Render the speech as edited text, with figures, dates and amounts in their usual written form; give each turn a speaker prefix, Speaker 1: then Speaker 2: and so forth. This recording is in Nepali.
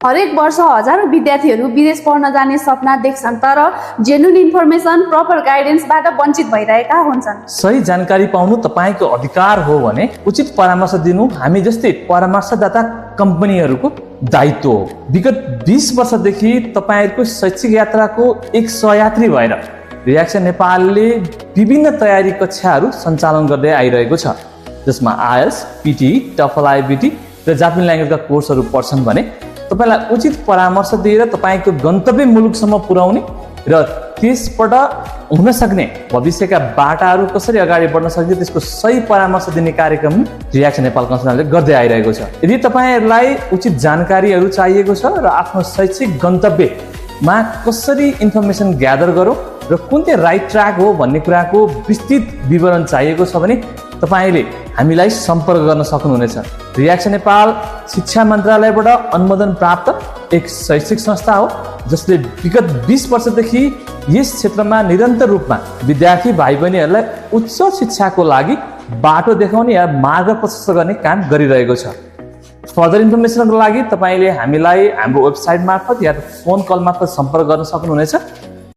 Speaker 1: हरेक वर्ष हजारौं विद्यार्थीहरू विदेश पढ्न जाने सपना देख्छन् तर जेन्युइन इन्फर्मेसन प्रपर गाइडेन्सबाट वञ्चित भइरहेका हुन्छन्।
Speaker 2: सही जानकारी पाउनु तपाईको अधिकार हो भने उचित परामर्श दिनु हामी जस्तै परामर्शदाता कम्पनीहरूको दायित्व हो। विगत 20 वर्षदेखि तपाईहरुको शैक्षिक यात्राको एक सहयात्री भएर रियाक्सन नेपालले विभिन्न तयारी कक्षाहरू सञ्चालन गर्दै आइरहेको छ, जसमा आइएल्स, पीटी, टफल आईबीटी र जापानी ल्याङ्ग्वेजका कोर्सहरू पढ्छन् भने तपाईलाई उचित परामर्श दिएर तपाईको गन्तव्य मुलुकसम्म पुर्याउने र त्यसबाट हुन सक्ने भविष्यका बाटाहरू कसरी अगाडि बढ्न सकिन्छ त्यसको सही परामर्श दिने कार्यक्रम रियाक्सन नेपाल कन्सल्टले गर्दै आइरहेको छ। यदि तपाईहरुलाई उचित जानकारीहरू चाहिएको छ र आफ्नो शैक्षिक गन्तव्यमा कसरी इन्फर्मेसन ग्यादर गरौँ र कुन चाहिँ राइट ट्र्याक हो भन्ने कुराको विस्तृत विवरण चाहिएको छ भने तपाईले हामीलाई सम्पर्क गर्न सक्नुहुनेछ। रियाक्सन नेपाल शिक्षा मन्त्रालयबाट अनुमोदन प्राप्त एक शैक्षिक संस्था हो जसले विगत 20 वर्षदेखि यस क्षेत्रमा निरन्तर रूपमा विद्यार्थी भाइ बहिनीहरूलाई उच्च शिक्षाको लागि बाटो देखाउने या मार्ग प्रशस्त गर्ने काम गरिरहेको छ। फर्दर इन्फर्मेसनको लागि तपाईले हामीलाई हाम्रो वेबसाइट मार्फत या फोन कल मार्फत सम्पर्क गर्न सक्नुहुनेछ।